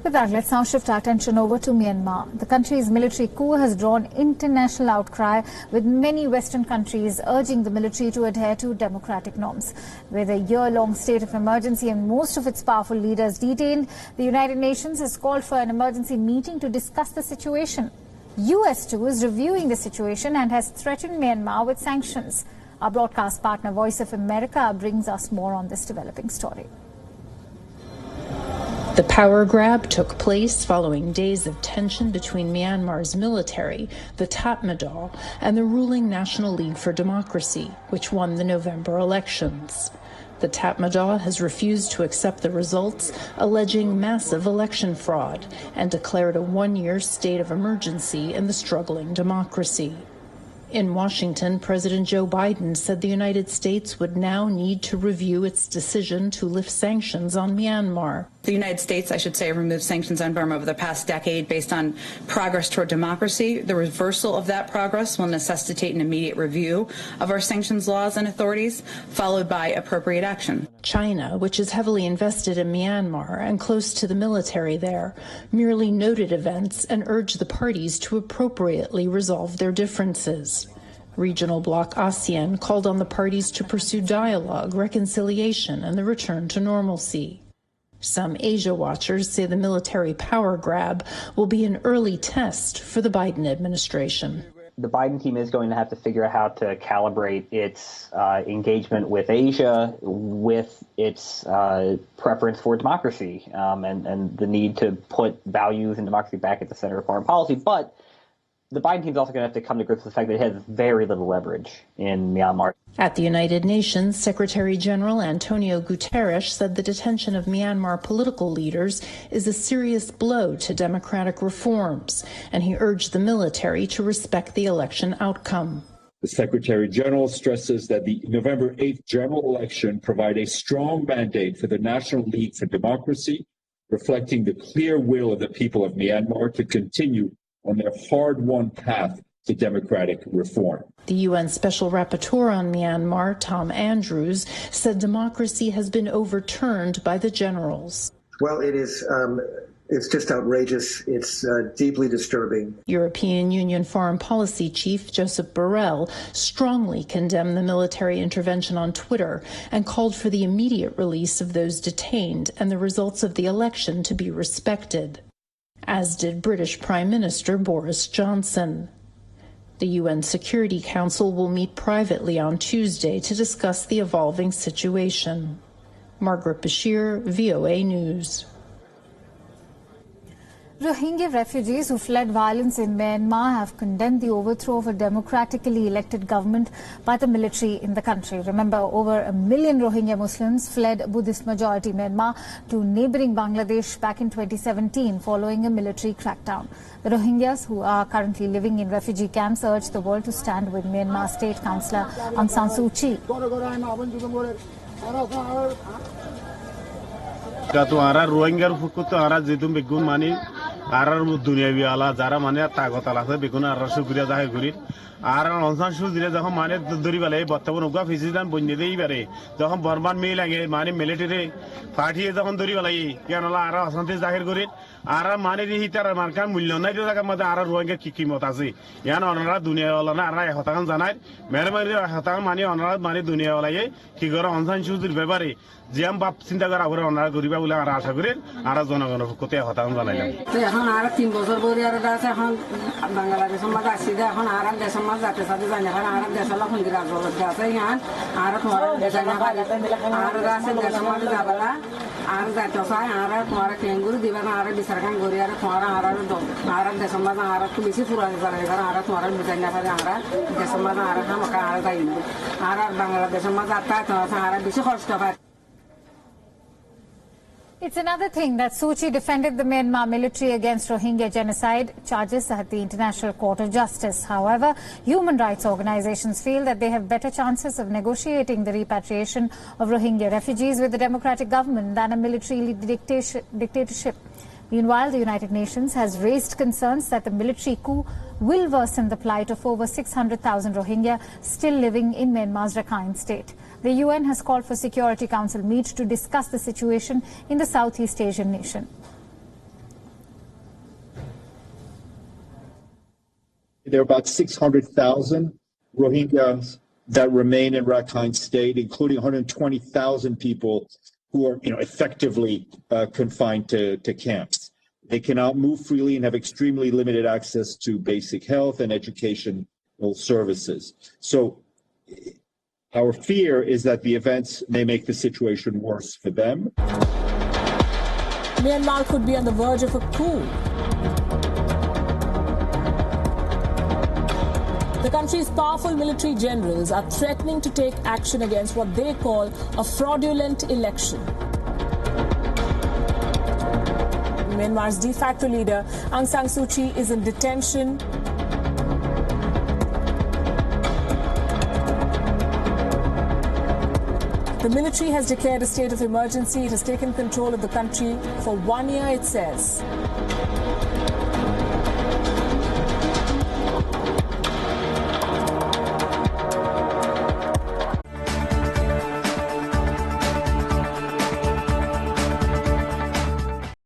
With that, let's now shift our attention over to Myanmar. The country's military coup has drawn international outcry, with many Western countries urging the military to adhere to democratic norms. With a year-long state of emergency and most of its powerful leaders detained, the United Nations has called for an emergency meeting to discuss the situation. US too is reviewing the situation and has threatened Myanmar with sanctions. Our broadcast partner Voice of America brings us more on this developing story. The power grab took place following days of tension between Myanmar's military, the Tatmadaw, and the ruling National League for Democracy, which won the November elections. The Tatmadaw has refused to accept the results, alleging massive election fraud, and declared a one-year state of emergency in the struggling democracy. In Washington, President Joe Biden said the United States would now need to review its decision to lift sanctions on Myanmar. The United States, I should say, removed sanctions on Burma over the past decade based on progress toward democracy. The reversal of that progress will necessitate an immediate review of our sanctions laws and authorities, followed by appropriate action. China, which is heavily invested in Myanmar and close to the military there, merely noted events and urged the parties to appropriately resolve their differences. Regional bloc ASEAN called on the parties to pursue dialogue, reconciliation, and the return to normalcy. Some Asia watchers say the military power grab will be an early test for the Biden administration. The Biden team is going to have to figure out how to calibrate its engagement with Asia with its preference for democracy and the need to put values and democracy back at the center of foreign policy. But the Biden team is also going to have to come to grips with the fact that it has very little leverage in Myanmar. At the United Nations, Secretary General Antonio Guterres said the detention of Myanmar political leaders is a serious blow to democratic reforms, and he urged the military to respect the election outcome. The Secretary General stresses that the November 8th general election provide a strong mandate for the National League for Democracy, reflecting the clear will of the people of Myanmar to continue on their hard-won path to democratic reform. The UN Special Rapporteur on Myanmar, Tom Andrews, said democracy has been overturned by the generals. Well, it's just outrageous. It's deeply disturbing. European Union Foreign Policy Chief Joseph Borrell strongly condemned the military intervention on Twitter and called for the immediate release of those detained and the results of the election to be respected, as did British Prime Minister Boris Johnson. The UN Security Council will meet privately on Tuesday to discuss the evolving situation. Margaret Bashir, VOA News. Rohingya refugees who fled violence in Myanmar have condemned the overthrow of a democratically elected government by the military in the country. Remember, over 1 million Rohingya Muslims fled Buddhist-majority Myanmar to neighbouring Bangladesh back in 2017 following a military crackdown. The Rohingyas, who are currently living in refugee camps, urge the world to stand with Myanmar State Councillor Aung San Suu Kyi. Arar dunia biala jara mane tagotala se bekuna arar sukriya jahe gurir আর অনসান সুদিলে যখন মানে দড়ি বেলে বর্তমান উগা ফিজিদান বন্যে দেই পারে যখন বর্মান মেয়ে লাগে মানে মিলিটারি পাঠিয়ে যখন দড়ি বেলাই কেনলা আর অশান্তি জাহির করি আর মানে রি তার মার্কার মূল্য নাই জায়গা মধ্যে আর রোহিঙ্গা কি কিমত আছে ইয়ান অনরা দুনিয়া ওলা না আর হতাকান জানাই মেহরবানি হতাকান মানে অনরা মানে দুনিয়া ওলাই কি করে অনসান সুদির ব্যাপারে জিয়াম বাপ চিন্তা করা করে অনরা গরিবা বলে আর আশা করি আর জনগণের পক্ষে হতাকান জানাইলাম এখন আর 3 বছর পরে আর আছে এখন বাংলাদেশের মধ্যে আসি এখন আর দেশের মধ্যে যাতে সাথে জানি এখন আর দেশের লোক হন্দিরা আছে ইয়ান আর তোমার দেশের না পারে আর আছে দেশের মধ্যে যাবেলা আর যাতে চাই আর তোমার কেঙ্গুরু দিবা না আর বিচারকান করি আর তোমার আর দেশের মধ্যে আর একটু বেশি পুরানো জানে আর তোমার বুঝাই না পারে আর দেশের মধ্যে আর আমাকে আর যাই আর বাংলাদেশের মধ্যে আর বেশি কষ্ট পায় It's another thing that Suu Kyi defended the Myanmar military against Rohingya genocide charges at the International Court of Justice. However, human rights organizations feel that they have better chances of negotiating the repatriation of Rohingya refugees with the democratic government than a military dictatorship. Meanwhile, the United Nations has raised concerns that the military coup will worsen the plight of over 600,000 Rohingya still living in Myanmar's Rakhine state. The UN has called for Security Council meet to discuss the situation in the Southeast Asian nation. there are about 600,000 Rohingyas that remain in Rakhine State, including 120,000 people who are, effectively confined to camps. They cannot move freely and have extremely limited access to basic health and educational services. So our fear is that the events may make the situation worse for them. Myanmar could be on the verge of a coup. The country's powerful military generals are threatening to take action against what they call a fraudulent election. Myanmar's de facto leader, Aung San Suu Kyi, is in detention. The military has declared a state of emergency. It has taken control of the country for 1 year, it says.